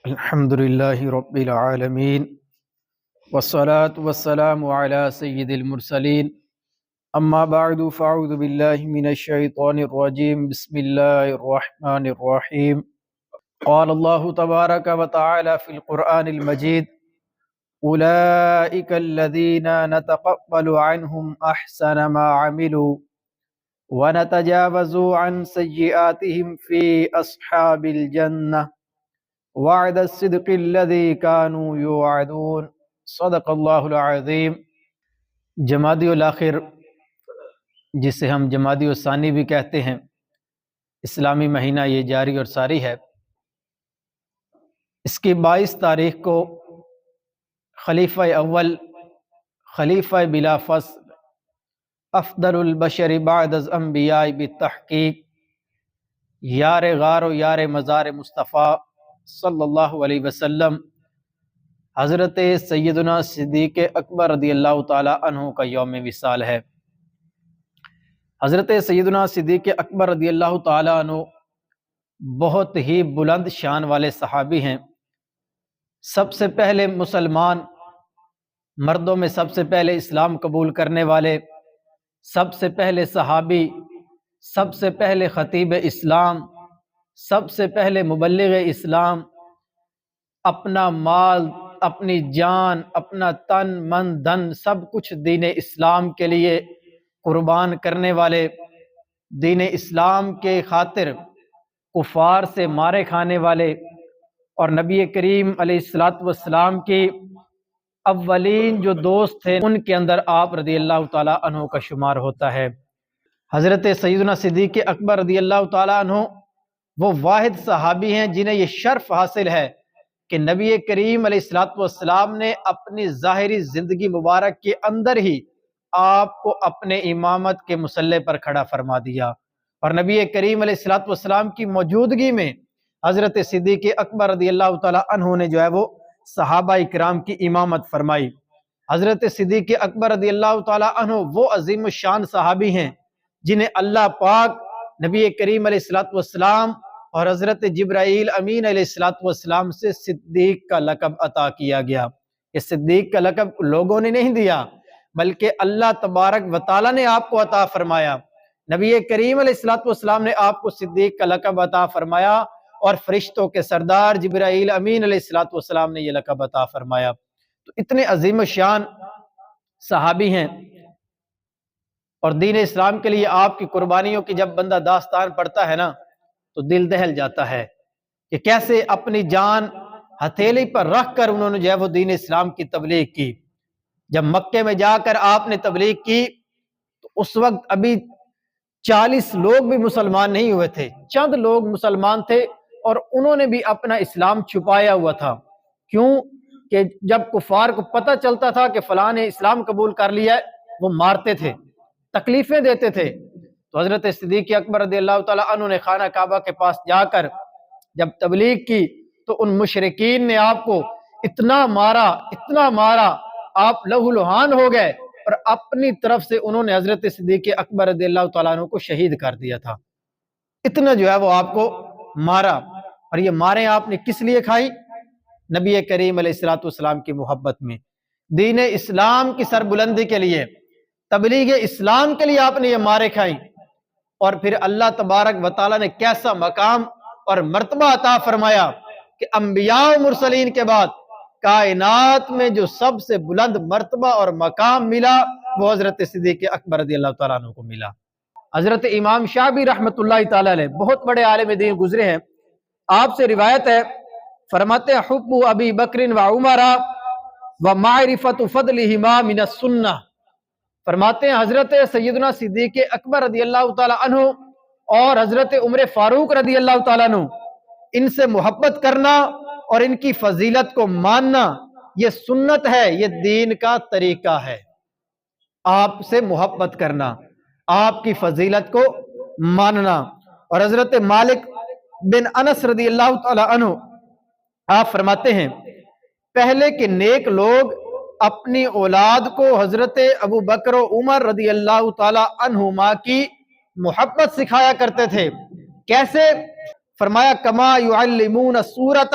الحمد لله رب العالمين والصلاة والسلام على سيد المرسلين أما بعد فأعوذ بالله من الشيطان الرجيم بسم الله الرحمن الرحيم قال الله تبارك وتعالى في القرآن المجيد أولئك الذين نتقبل عنهم أحسن ما عملوا ونتجاوز عن سيئاتهم في أصحاب الجنة وعد الصدق الذي كانوا يوعدون صدق اللہ العظیم۔ جمادی الاخر، جسے ہم جمادی الثانی بھی کہتے ہیں، اسلامی مہینہ یہ جاری اور ساری ہے۔ اس کی 22 تاریخ کو خلیفہ اول، خلیفہ بلا فصل، افضل البشر بعد الانبیاء بالتحقیق، یار غار و یار مزار مصطفیٰ صلی اللہ علیہ وسلم، حضرت سیدنا صدیق اکبر رضی اللہ تعالی عنہ کا یوم وصال ہے۔ حضرت سیدنا صدیق اکبر رضی اللہ تعالی عنہ بہت ہی بلند شان والے صحابی ہیں۔ سب سے پہلے مسلمان، مردوں میں سب سے پہلے اسلام قبول کرنے والے، سب سے پہلے صحابی، سب سے پہلے خطیب اسلام، سب سے پہلے مبلغ اسلام، اپنا مال، اپنی جان، اپنا تن من دھن سب کچھ دین اسلام کے لیے قربان کرنے والے، دین اسلام کے خاطر کفار سے مارے کھانے والے، اور نبی کریم علیہ الصلوۃ والسلام کی اولین جو دوست تھے ان کے اندر آپ رضی اللہ تعالی عنہ کا شمار ہوتا ہے۔ حضرت سیدنا صدیق اکبر رضی اللہ تعالی عنہ وہ واحد صحابی ہیں جنہیں یہ شرف حاصل ہے کہ نبی کریم علیہ الصلوۃ والسلام نے اپنی ظاہری زندگی مبارک کے اندر ہی آپ کو اپنے امامت کے مصلی پر کھڑا فرما دیا، اور نبی کریم علیہ الصلوۃ والسلام کی موجودگی میں حضرت صدیق اکبر رضی اللہ تعالی عنہ نے جو ہے وہ صحابہ اکرام کی امامت فرمائی۔ حضرت صدیق اکبر رضی اللہ تعالی عنہ وہ عظیم الشان صحابی ہیں جنہیں اللہ پاک نبی کریم علیہ الصلوۃ والسلام اور حضرت جبرائیل امین علیہ الصلوۃ والسلام سے صدیق کا لقب عطا کیا گیا۔ یہ صدیق کا لقب لوگوں نے نہیں دیا، بلکہ اللہ تبارک و تعالیٰ نے آپ کو عطا فرمایا۔ نبی کریم علیہ الصلوۃ والسلام نے آپ کو صدیق کا لقب عطا فرمایا، اور فرشتوں کے سردار جبرائیل امین علیہ الصلوۃ والسلام نے یہ لقب عطا فرمایا۔ تو اتنے عظیم شان صحابی ہیں، اور دین اسلام کے لیے آپ کی قربانیوں کی جب بندہ داستان پڑھتا ہے نا تو دل دہل جاتا ہے کہ کیسے اپنی جان ہتھیلی پر رکھ کر انہوں نے جو ہے وہ دین اسلام کی تبلیغ کی۔ جب مکے میں جا کر آپ نے تبلیغ کی تو اس وقت ابھی 40 لوگ بھی مسلمان نہیں ہوئے تھے، چند لوگ مسلمان تھے، اور انہوں نے بھی اپنا اسلام چھپایا ہوا تھا۔ کیوں کہ جب کفار کو پتہ چلتا تھا کہ فلاں نے اسلام قبول کر لیا ہے، وہ مارتے تھے، تکلیفیں دیتے تھے۔ تو حضرت صدیق اکبر رضی اللہ تعالیٰ عنہ نے خانہ کعبہ کے پاس جا کر جب تبلیغ کی تو ان مشرکین نے آپ کو اتنا مارا، آپ لہو لہان ہو گئے، اور اپنی طرف سے انہوں نے حضرت صدیق اکبر رضی اللہ تعالیٰ عنہ کو شہید کر دیا تھا۔ اتنا جو ہے وہ آپ کو مارا، اور یہ ماریں آپ نے کس لیے کھائی؟ نبی کریم علیہ الصلوۃ والسلام کی محبت میں، دین اسلام کی سربلندی کے لیے، تبلیغ اسلام کے لیے آپ نے یہ مارے کھائی۔ اور پھر اللہ تبارک و تعالیٰ نے کیسا مقام اور مرتبہ عطا فرمایا کہ انبیاء و مرسلین کے بعد کائنات میں جو سب سے بلند مرتبہ اور مقام ملا وہ حضرت صدیق اکبر رضی اللہ تعالیٰ عنہ کو ملا۔ حضرت امام شافعی رحمۃ اللہ تعالیٰ علیہ بہت بڑے عالم دین گزرے ہیں، آپ سے روایت ہے، فرماتے ہیں حب ابی بکر و عمر و معرفت فضلہما من السنہ۔ فرماتے ہیں حضرت سیدنا صدیق اکبر رضی اللہ تعالی عنہ اور حضرت عمر فاروق رضی اللہ تعالی عنہ، ان سے محبت کرنا اور ان کی فضیلت کو ماننا یہ سنت ہے، یہ دین کا طریقہ ہے۔ آپ سے محبت کرنا، آپ کی فضیلت کو ماننا۔ اور حضرت مالک بن انس رضی اللہ تعالی عنہ آپ فرماتے ہیں پہلے کے نیک لوگ اپنی اولاد کو حضرت ابو بکر و عمر رضی اللہ تعالی عنہما کی محبت سکھایا کرتے تھے۔ کیسے؟ فرمایا کما یعلمون السورۃ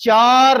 4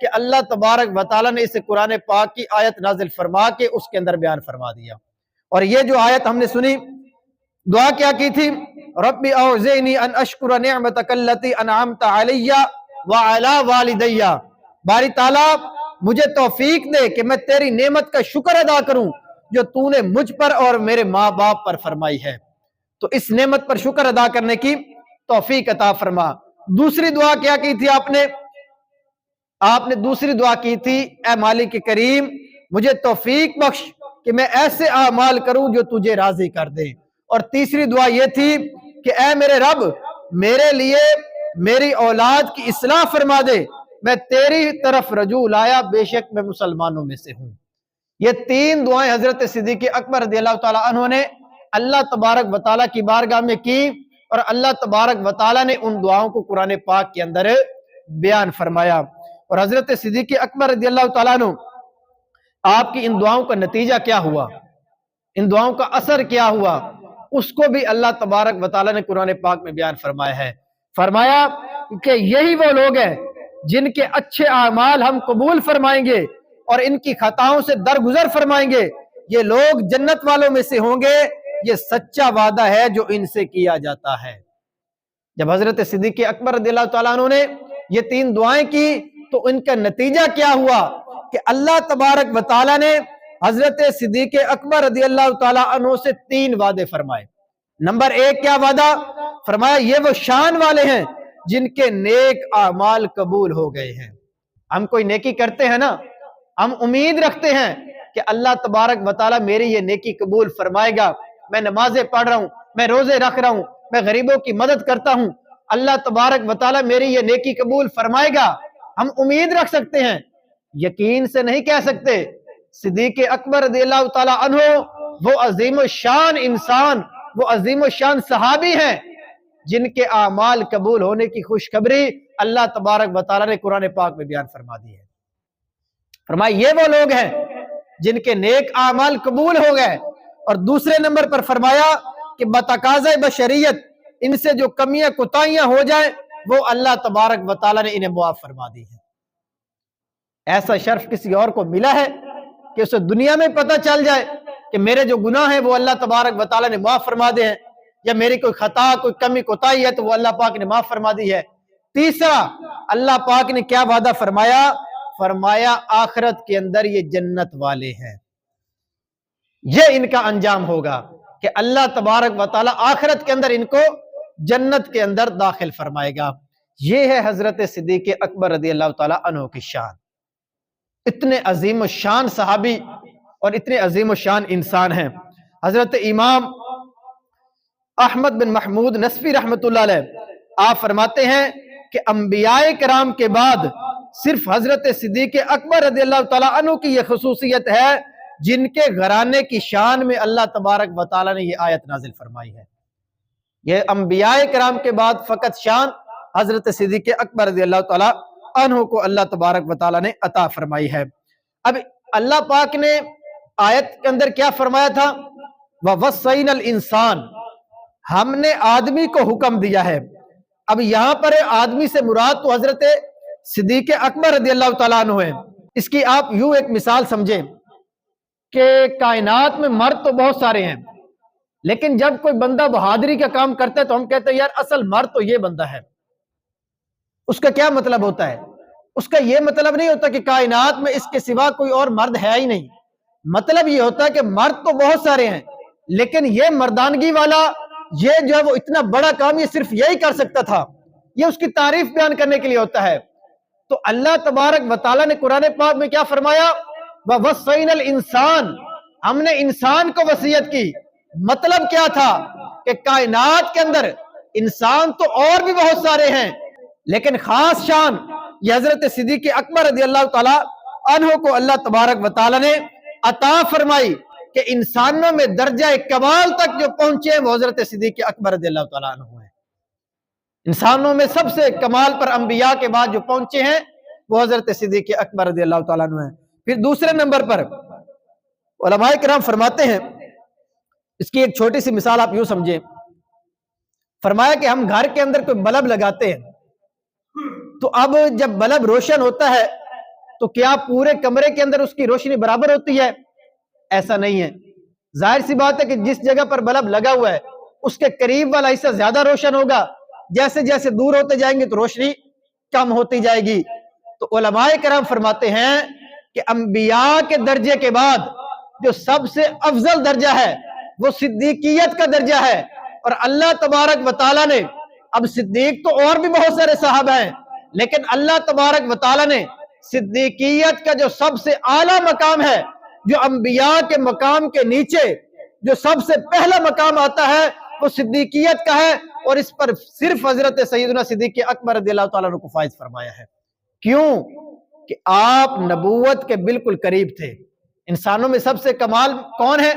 کہ اللہ تبارک و تعالیٰ نے اسے قرآن پاک کی آیت نازل فرما کے اس کے اندر بیان فرما دیا۔ اور یہ جو آیت ہم نے سنی، دعا کیا کی تھی؟ ربی اوزعنی ان اشکر نعمتک التی انعمت علی وعلی والدی، باری تعالیٰ مجھے توفیق دے کہ میں تیری نعمت کا شکر ادا کروں جو تو نے مجھ پر اور میرے ماں باپ پر فرمائی ہے، تو اس نعمت پر شکر ادا کرنے کی توفیق عطا فرما۔ دوسری دعا کیا کی تھی آپ نے دوسری دعا کی تھی، اے مالک کریم مجھے توفیق بخش کہ میں ایسے اعمال کروں جو تجھے راضی کر دے۔ اور تیسری دعا یہ تھی کہ اے میرے رب میرے لیے میری اولاد کی اصلاح فرما دے، میں تیری طرف رجوع لایا، بے شک میں مسلمانوں میں سے ہوں۔ یہ تین دعائیں حضرت صدیق اکبر رضی اللہ تعالیٰ عنہ نے اللہ تبارک و تعالیٰ کی بارگاہ میں کی، اور اللہ تبارک و تعالیٰ نے ان دعاؤں کو قرآن پاک کے اندر بیان فرمایا۔ اور حضرت صدیق اکبر رضی اللہ تعالیٰ عنہ آپ کی ان دعاؤں کا نتیجہ کیا ہوا، ان دعاؤں کا اثر کیا ہوا، اس کو بھی اللہ تبارک و تعالیٰ نے قرآن پاک میں بیان فرمایا ہے۔ فرمایا کہ یہی وہ لوگ ہیں جن کے اچھے اعمال ہم قبول فرمائیں گے اور ان کی خطاؤں سے درگزر فرمائیں گے، یہ لوگ جنت والوں میں سے ہوں گے، یہ سچا وعدہ ہے جو ان سے کیا جاتا ہے۔ جب حضرت صدیق اکبر رضی اللہ تعالیٰ عنہ نے یہ تین دعائیں کی تو ان کا نتیجہ کیا ہوا کہ اللہ تبارک و تعالیٰ نے حضرت صدیق اکبر رضی اللہ تعالیٰ عنہ سے تین وعدے فرمائے۔ نمبر ایک کیا وعدہ فرمایا؟ یہ وہ شان والے ہیں جن کے نیک اعمال قبول ہو گئے ہیں۔ ہم کوئی نیکی کرتے ہیں نا، ہم امید رکھتے ہیں کہ اللہ تبارک و تعالیٰ میری یہ نیکی قبول فرمائے گا، میں نمازیں پڑھ رہا ہوں، میں روزے رکھ رہا ہوں، میں غریبوں کی مدد کرتا ہوں، اللہ تبارک و تعالیٰ میری یہ نیکی قبول فرمائے گا۔ ہم امید رکھ سکتے ہیں، یقین سے نہیں کہہ سکتے۔ صدیق اکبر رضی اللہ تعالیٰ عنہ وہ عظیم الشان انسان، وہ عظیم الشان صحابی ہیں جن کے اعمال قبول ہونے کی خوشخبری اللہ تبارک و تعالیٰ نے قرآن پاک میں بیان فرما دی ہے۔ فرمایا یہ وہ لوگ ہیں جن کے نیک اعمال قبول ہو گئے، اور دوسرے نمبر پر فرمایا کہ بتقاضۂ بشریت ان سے جو کمیاں کوتاہیاں ہو جائیں وہ اللہ تبارک و تعالیٰ نے انہیں معاف فرما دی ہے۔ ایسا شرف کسی اور کو ملا ہے کہ اسے دنیا میں پتہ چل جائے کہ میرے جو گناہ ہیں وہ اللہ تبارک و تعالیٰ نے معاف فرما دے ہیں، یا میری کوئی خطا کوئی کمی کوتاہی ہے تو وہ اللہ پاک نے معاف فرما دی ہے۔ تیسرا اللہ پاک نے کیا وعدہ فرمایا؟ فرمایا آخرت کے اندر یہ جنت والے ہیں، یہ ان کا انجام ہوگا کہ اللہ تبارک و تعالیٰ آخرت کے اندر ان کو جنت کے اندر داخل فرمائے گا۔ یہ ہے حضرت صدیق اکبر رضی اللہ تعالیٰ عنہ کی شان۔ اتنے عظیم الشان صحابی اور اتنے عظیم الشان انسان ہیں۔ حضرت امام احمد بن محمود نصفی رحمۃ اللہ علیہ آپ فرماتے ہیں کہ انبیاء کرام کے بعد صرف حضرت صدیق اکبر رضی اللہ تعالیٰ عنہ کی یہ خصوصیت ہے جن کے گھرانے کی شان میں اللہ تبارک و تعالیٰ نے یہ آیت نازل فرمائی ہے۔ یہ انبیاء کرام کے بعد فقط شان حضرت صدیق اکبر رضی اللہ تعالیٰ عنہ کو اللہ تبارک و تعالیٰ نے عطا فرمائی ہے۔ اب اللہ پاک نے آیت کے اندر کیا فرمایا تھا؟ وَوَصَّيْنَا الْإِنسَانَ، ہم نے آدمی کو حکم دیا ہے۔ اب یہاں پر آدمی سے مراد تو حضرت صدیق اکبر رضی اللہ تعالیٰ عنہ ہے۔ اس کی آپ یوں ایک مثال سمجھیں کہ کائنات میں مرد تو بہت سارے ہیں، لیکن جب کوئی بندہ بہادری کا کام کرتا ہے تو ہم کہتے ہیں یار اصل مرد تو یہ بندہ ہے۔ اس کا کیا مطلب ہوتا ہے؟ اس کا یہ مطلب نہیں ہوتا کہ کائنات میں اس کے سوا کوئی اور مرد ہے ہی نہیں۔ مطلب یہ ہوتا ہے کہ مرد تو بہت سارے ہیں، لیکن یہ مردانگی والا، یہ جو ہے وہ اتنا بڑا کام یہ صرف یہی کر سکتا تھا، یہ اس کی تعریف بیان کرنے کے لیے ہوتا ہے۔ تو اللہ تبارک و تعالیٰ نے قرآن پاک میں کیا فرمایا؟ وَوَصَّيْنَا الْإِنسَانَ، ہم نے انسان کو وصیت کی۔ مطلب کیا تھا کہ کائنات کے اندر انسان تو اور بھی بہت سارے ہیں، لیکن خاص شان یہ حضرت صدیق اکبر رضی اللہ تعالیٰ عنہ کو اللہ تبارک و تعالیٰ نے عطا فرمائی کہ انسانوں میں درجہ کمال تک جو پہنچے ہیں وہ حضرت صدیق اکبر رضی اللہ تعالیٰ عنہ ہیں۔ انسانوں میں سب سے کمال پر انبیاء کے بعد جو پہنچے ہیں وہ حضرت صدیق اکبر رضی اللہ تعالیٰ عنہ ہیں۔ پھر دوسرے نمبر پر علماء کرام فرماتے ہیں، اس کی ایک چھوٹی سی مثال آپ یوں سمجھیں، فرمایا کہ ہم گھر کے اندر کوئی بلب لگاتے ہیں تو اب جب بلب روشن ہوتا ہے تو کیا پورے کمرے کے اندر اس کی روشنی برابر ہوتی ہے؟ ایسا نہیں ہے۔ ظاہر سی بات ہے کہ جس جگہ پر بلب لگا ہوا ہے اس کے قریب والا حصہ زیادہ روشن ہوگا، جیسے جیسے دور ہوتے جائیں گے تو روشنی کم ہوتی جائے گی۔ تو علماء کرام فرماتے ہیں کہ انبیاء کے درجے کے بعد جو سب سے افضل درجہ ہے وہ صدیقیت کا درجہ ہے، اور اللہ تبارک و تعالیٰ نے، اب صدیق تو اور بھی بہت سارے صحابہ ہیں، لیکن اللہ تبارک و تعالیٰ نے صدیقیت کا جو سب سے اعلیٰ مقام ہے، جو انبیاء کے مقام کے نیچے جو سب سے پہلا مقام آتا ہے وہ صدیقیت کا ہے، اور اس پر صرف حضرت سیدنا صدیق اکبر رضی اللہ تعالیٰ عنہ کو فائز فرمایا ہے۔ کیوں؟ کہ آپ نبوت کے بالکل قریب تھے۔ انسانوں میں سب سے کمال کون ہے؟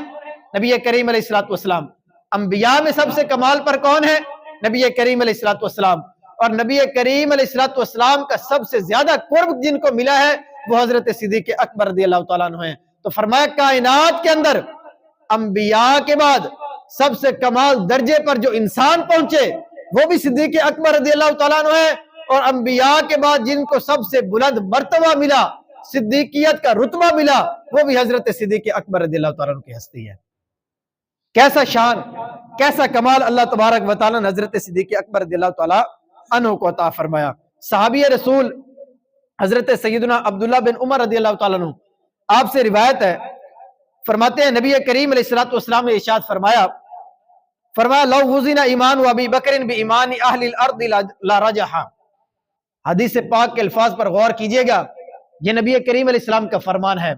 نبی کریم علیہ الصلوۃ والسلام۔ انبیاء میں سب سے کمال پر کون ہے؟ نبی کریم علیہ الصلوۃ والسلام۔ اور نبی کریم علیہ الصلوۃ والسلام کا سب سے زیادہ قرب جن کو ملا ہے وہ حضرت صدیق اکبر رضی اللہ تعالیٰ عنہ ہیں۔ تو فرمایا کائنات کے اندر انبیاء کے بعد سب سے کمال درجے پر جو انسان پہنچے وہ بھی صدیق اکبر رضی اللہ تعالیٰ عنہ ہے، اور انبیاء کے بعد جن کو سب سے بلند مرتبہ ملا، صدیقیت کا رتبہ ملا، وہ بھی حضرت صدیق اکبر رضی اللہ تعالیٰ عنہ کی ہستی ہے۔ کیسا شان، کیسا کمال اللہ تبارک و تعالیٰ نے حضرت صدیق اکبر رضی اللہ تعالیٰ عنہ کو عطا فرمایا۔ صحابی رسول حضرت سیدنا عبداللہ بن عمر رضی اللہ تعالیٰ عنہ، آپ سے روایت ہے، فرماتے ہیں نبی کریم علیہ الصلوۃ والسلام نے ارشاد فرمایا لو وزن ایمان ابی بکر بایمان اہل الارض لرجح۔ حدیث پاک کے الفاظ پر غور کیجئے گا، یہ نبی کریم علیہ السلام کا فرمان ہے۔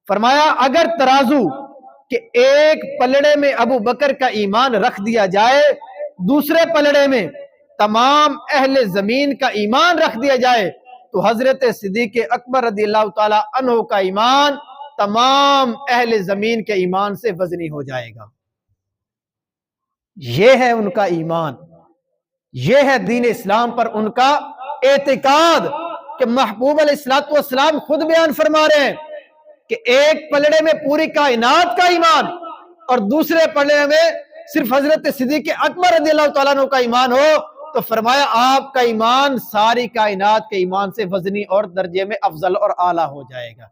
فرمایا اگر ترازو کہ ایک پلڑے میں ابو بکر کا ایمان رکھ دیا جائے، دوسرے پلڑے میں تمام اہل زمین کا ایمان رکھ دیا جائے، تو حضرت صدیق اکبر رضی اللہ تعالی عنہ کا ایمان تمام اہل زمین کے ایمان سے وزنی ہو جائے گا۔ یہ ہے ان کا ایمان، یہ ہے دین اسلام پر ان کا اعتقاد، کہ محبوب علیہ الصلوۃ والسلام خود بیان فرما رہے ہیں کہ ایک پلڑے میں پوری کائنات کا ایمان اور دوسرے پلڑے میں صرف حضرت صدیق اکبر رضی اللہ تعالیٰ عنہ کا ایمان ہو، تو فرمایا آپ کا ایمان ساری کائنات کے ایمان سے وزنی اور درجے میں افضل اور اعلیٰ ہو جائے گا۔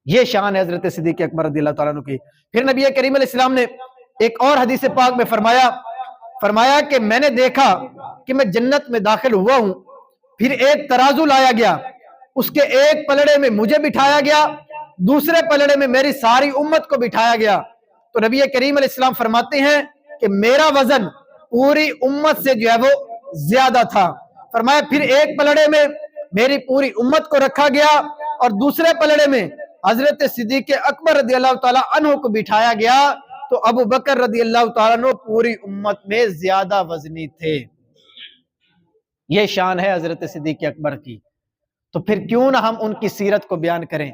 یہ شان ہے حضرت صدیق اکبر رضی اللہ تعالیٰ عنہ کی۔ پھر نبی کریم علیہ السلام نے ایک اور حدیث پاک میں فرمایا کہ میں نے دیکھا کہ میں جنت میں داخل ہوا ہوں، پھر ایک ترازو لایا گیا، اس کے ایک پلڑے میں مجھے بٹھایا گیا، دوسرے پلڑے میں میری ساری امت کو بٹھایا گیا۔ تو نبی کریم علیہ السلام فرماتے ہیں کہ میرا وزن پوری امت سے جو ہے وہ زیادہ تھا۔ فرمایا پھر ایک پلڑے میں میری پوری امت کو رکھا گیا، اور دوسرے پلڑے میں حضرت صدیق اکبر رضی اللہ تعالیٰ عنہ کو بٹھایا گیا، تو ابو بکر رضی اللہ تعالیٰ عنہ پوری امت میں زیادہ وزنی تھے۔ یہ شان ہے حضرت صدیق اکبر کی۔ تو پھر کیوں نہ ہم ان کی سیرت کو بیان کریں،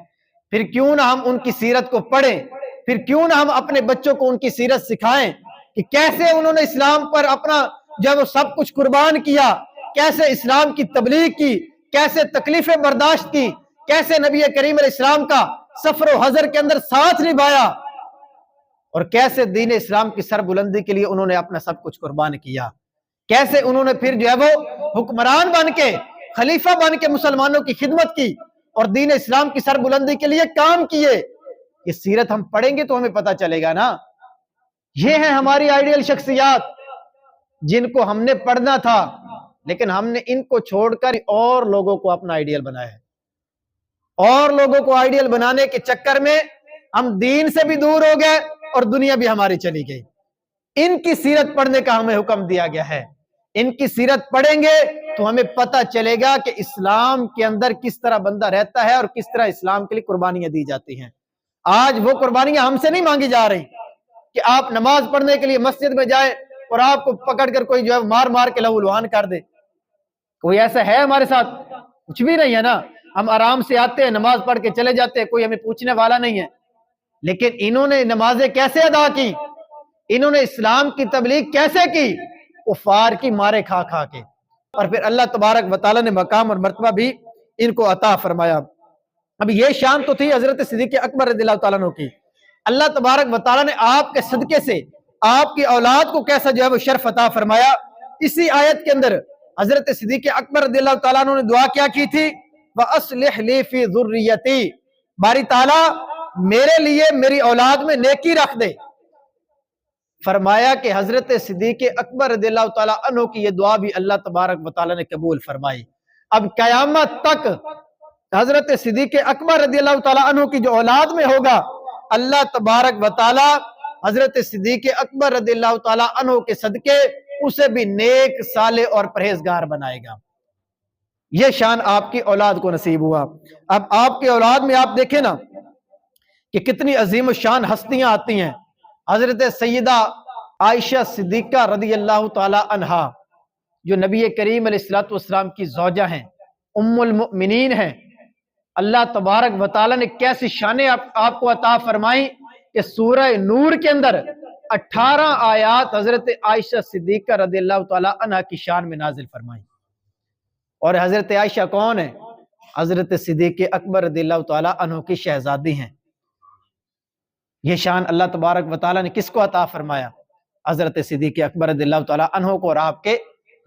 پھر کیوں نہ ہم ان کی سیرت کو پڑھیں، پھر کیوں نہ ہم اپنے بچوں کو ان کی سیرت سکھائیں کہ کیسے انہوں نے اسلام پر اپنا جب وہ سب کچھ قربان کیا، کیسے اسلام کی تبلیغ کی، کیسے تکلیفیں برداشت کی، کیسے نبی کریم علیہ السلام کا سفر و حضر کے اندر ساتھ نبھایا، اور کیسے دین اسلام کی سر بلندی کے لیے انہوں نے اپنا سب کچھ قربان کیا، کیسے انہوں نے پھر جو ہے وہ حکمران بن کے، خلیفہ بن کے مسلمانوں کی خدمت کی اور دین اسلام کی سر بلندی کے لیے کام کیے۔ یہ سیرت ہم پڑھیں گے تو ہمیں پتہ چلے گا نا۔ یہ ہیں ہماری آئیڈیل شخصیات جن کو ہم نے پڑھنا تھا، لیکن ہم نے ان کو چھوڑ کر اور لوگوں کو اپنا آئیڈیل بنایا ہے، اور لوگوں کو آئیڈیل بنانے کے چکر میں ہم دین سے بھی دور ہو گئے اور دنیا بھی ہماری چلی گئی۔ ان کی سیرت پڑھنے کا ہمیں حکم دیا گیا ہے۔ ان کی سیرت پڑھیں گے تو ہمیں پتہ چلے گا کہ اسلام کے اندر کس طرح بندہ رہتا ہے اور کس طرح اسلام کے لیے قربانیاں دی جاتی ہیں۔ آج وہ قربانیاں ہم سے نہیں مانگی جا رہی کہ آپ نماز پڑھنے کے لیے مسجد میں جائیں اور آپ کو پکڑ کر کوئی جو ہے مار مار کے لہو لہان کر دے۔ کوئی ایسا ہے ہمارے ساتھ؟ کچھ بھی نہیں ہے نا۔ ہم آرام سے آتے ہیں، نماز پڑھ کے چلے جاتے ہیں، کوئی ہمیں پوچھنے والا نہیں ہے۔ لیکن انہوں نے نمازیں کیسے ادا کی، انہوں نے اسلام کی تبلیغ کیسے کی؟ کفار کی مارے کھا کھا کے، اور پھر اللہ تبارک و تعالیٰ نے مقام اور مرتبہ بھی ان کو عطا فرمایا۔ اب یہ شان تو تھی حضرت صدیق اکبر رضی اللہ تعالیٰ عنہ کی۔ اللہ تبارک و تعالیٰ نے آپ کے صدقے سے آپ کی اولاد کو کیسا جو ہے وہ شرف عطا فرمایا۔ اسی آیت کے اندر حضرت صدیق اکبر رضی اللہ تعالیٰ عنہ نے دعا کیا کی تھی؟ وَأَصْلِحْ لِي فِي ذُرِّيَّتِي، باری تعالیٰ میرے لیے میری اولاد میں نیکی رکھ دے۔ فرمایا کہ حضرت صدیق اکبر رضی اللہ تعالیٰ عنہ کی یہ دعا بھی اللہ تبارک و تعالیٰ نے قبول فرمائی۔ اب قیامت تک حضرت صدیق اکبر رضی اللہ تعالیٰ عنہ کی جو اولاد میں ہوگا، اللہ تبارک و تعالیٰ حضرت صدیق اکبر رضی اللہ تعالیٰ عنہ کے صدقے اسے بھی نیک صالح اور پرہیزگار بنائے گا۔ یہ شان آپ کی اولاد کو نصیب ہوا۔ اب آپ کی اولاد میں آپ دیکھیں نا کہ کتنی عظیم الشان ہستیاں آتی ہیں۔ حضرت سیدہ عائشہ صدیقہ رضی اللہ تعالی عنہا جو نبی کریم علیہ الصلوۃ والسلام کی زوجہ ہیں، ام المؤمنین ہیں، اللہ تبارک و تعالی نے کیسی شانیں آپ کو عطا فرمائیں کہ سورہ نور کے اندر 18 آیات حضرت عائشہ صدیقہ رضی اللہ تعالی عنہا کی شان میں نازل فرمائیں۔ اور حضرت عائشہ کون ہے؟ حضرت صدیق اکبر رضی اللہ تعالی عنہ کی شہزادی ہیں۔ یہ شان اللہ تبارک و تعالیٰ نے کس کو عطا فرمایا؟ حضرت صدیق اکبر رضی اللہ تعالیٰ عنہ کو اور آپ کے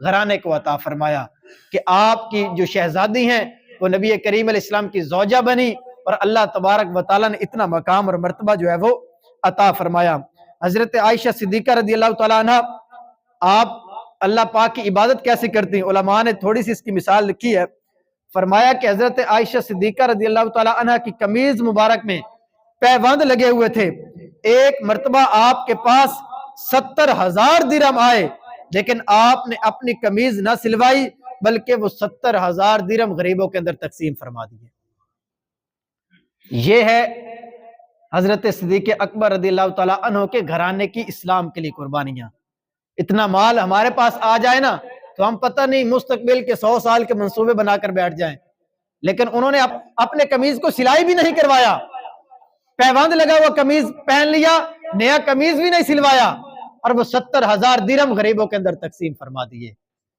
گھرانے کو عطا فرمایا کہ آپ کی جو شہزادی ہیں وہ نبی کریم علیہ السلام کی زوجہ بنی، اور اللہ تبارک و تعالیٰ نے اتنا مقام اور مرتبہ جو ہے وہ عطا فرمایا۔ حضرت عائشہ صدیقہ رضی اللہ تعالیٰ عنہ آپ اللہ پاک کی عبادت کیسے کرتی ہیں؟ علماء نے تھوڑی سی اس کی مثال لکھی ہے۔ فرمایا کہ حضرت عائشہ صدیقہ رضی اللہ تعالیٰ عنہ کی قمیض مبارک میں پیوند لگے ہوئے تھے۔ ایک مرتبہ آپ کے پاس 70,000 درہم آئے، لیکن آپ نے اپنی قمیض نہ سلوائی بلکہ وہ 70,000 درہم غریبوں کے اندر تقسیم فرما دیے۔ یہ ہے حضرت صدیق اکبر رضی اللہ تعالیٰ عنہ کے گھرانے کی اسلام کے لیے قربانیاں۔ اتنا مال ہمارے پاس آ جائے نا تو ہم پتہ نہیں مستقبل کے 100 سال کے منصوبے بنا کر بیٹھ جائیں، لیکن انہوں نے اپنے قمیض کو سلائی بھی نہیں کروایا، پیوند لگا ہوا قمیض پہن لیا، نیا قمیض بھی نہیں سلوایا، اور وہ 70,000 درہم غریبوں کے اندر تقسیم فرما دیے۔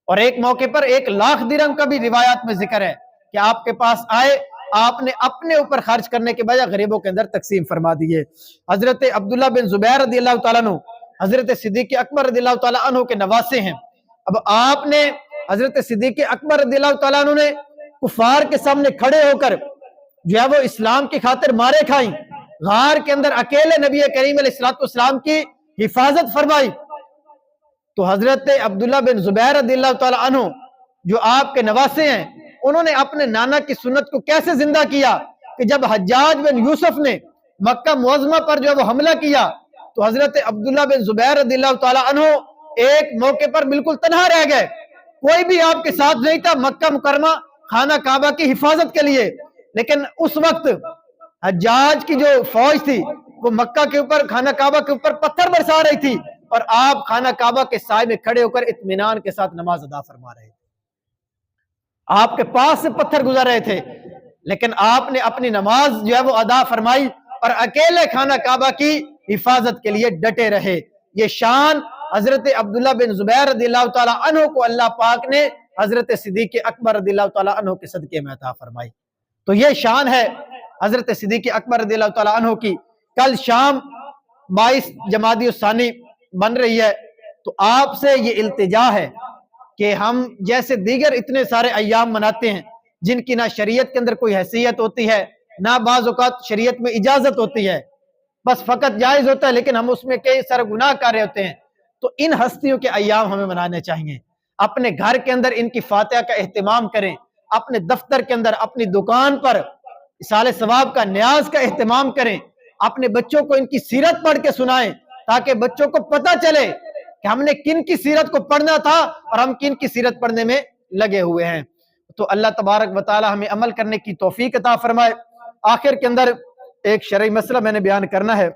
اور ایک موقع پر 1,00,000 درہم کا بھی روایات میں ذکر ہے کہ آپ کے پاس آئے، آپ نے اپنے اوپر خرچ کرنے کے بجائے غریبوں کے اندر تقسیم فرما دیے۔ حضرت عبداللہ بن زبیر رضی اللہ تعالیٰ عنہ حضرت صدیق اکبر رضی اللہ تعالیٰ عنہ کے نواسے ہیں۔ اب آپ نے حضرت صدیق اکبر رضی اللہ تعالیٰ عنہ نے کفار کے سامنے کھڑے ہو کر جو ہے وہ اسلام کی خاطر مارے کھائیں، غار کے اندر اکیلے نبی کریم علیہ السلام کی حفاظت فرمائی۔ تو حضرت عبداللہ بن زبیر رضی اللہ تعالیٰ عنہ جو آپ کے نواسے ہیں، انہوں نے اپنے نانا کی سنت کو کیسے زندہ کیا کہ جب حجاج بن یوسف نے مکہ معظمہ پر جو وہ حملہ کیا تو حضرت عبداللہ بن زبیر رضی اللہ تعالیٰ عنہ ایک موقع پر بالکل تنہا رہ گئے، کوئی بھی آپ کے ساتھ نہیں تھا مکہ مکرمہ خانہ کعبہ کی حفاظت کے لیے۔ لیکن اس وقت حجاج کی جو فوج تھی وہ مکہ کے اوپر خانہ کعبہ کے اوپر پتھر برسا رہی تھی، اور آپ خانہ کعبہ کے سائے میں کھڑے ہو کر اطمینان کے ساتھ نماز ادا فرما رہے تھے۔ آپ کے پاس سے پتھر گزر رہے تھے لیکن آپ نے اپنی نماز جو ہے وہ ادا فرمائی اور اکیلے خانہ کعبہ کی حفاظت کے لیے ڈٹے رہے۔ یہ شان حضرت عبداللہ بن زبیر رضی اللہ تعالیٰ عنہ کو اللہ پاک نے حضرت صدیق اکبر رضی اللہ تعالیٰ عنہ کے صدقے میں عطا فرمائی۔ تو یہ شان ہے حضرت صدیق اکبر رضی اللہ تعالیٰ عنہ کی۔ کل شام 22 جمادی الثانی بن رہی ہے، تو آپ سے یہ التجا ہے کہ ہم جیسے دیگر اتنے سارے ایام مناتے ہیں جن کی نہ شریعت کے اندر کوئی حیثیت ہوتی ہے، نہ بعض اوقات شریعت میں اجازت ہوتی ہے، بس فقط جائز ہوتا ہے لیکن ہم اس میں کئی سارے گناہ کر رہے ہوتے ہیں، تو ان ہستیوں کے ایام ہمیں منانے چاہیے۔ اپنے گھر کے اندر ان کی فاتحہ کا اہتمام کریں، اپنے دفتر کے اندر، اپنی دکان پر اصال ثواب کا نیاز کا اہتمام کریں، اپنے بچوں کو ان کی سیرت پڑھ کے سنائیں تاکہ بچوں کو پتہ چلے کہ ہم نے کن کی سیرت کو پڑھنا تھا اور ہم کن کی سیرت پڑھنے میں لگے ہوئے ہیں۔ تو اللہ تبارک و تعالی ہمیں عمل کرنے کی توفیق عطا فرمائے۔ آخر کے اندر ایک شرعی مسئلہ میں نے بیان کرنا ہے،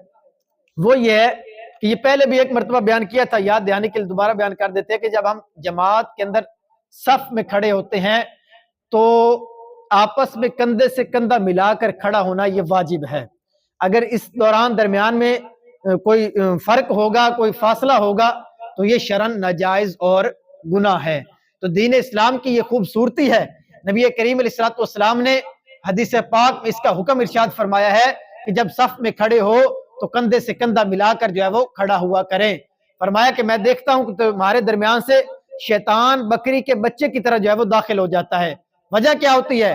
وہ یہ ہے کہ یہ پہلے بھی ایک مرتبہ بیان کیا تھا، یاد دہانی کے لیے دوبارہ بیان کر دیتے ہیں کہ جب ہم جماعت کے اندر صف میں کھڑے ہوتے ہیں تو آپس میں کندھے سے کندھا ملا کر کھڑا ہونا یہ واجب ہے۔ اگر اس دوران درمیان میں کوئی فرق ہوگا، کوئی فاصلہ ہوگا تو یہ شرعاً ناجائز اور گناہ ہے۔ تو دین اسلام کی یہ خوبصورتی ہے۔ نبی کریم علیہ السلام نے حدیث پاک میں اس کا حکم ارشاد فرمایا ہے کہ جب صف میں کھڑے ہو تو کندھے سے کندھا ملا کر جو ہے وہ کھڑا ہوا کریں۔ فرمایا کہ میں دیکھتا ہوں کہ تمہارے درمیان سے شیطان بکری کے بچے کی طرح جو ہے وہ داخل ہو جاتا ہے۔ وجہ کیا ہوتی ہے؟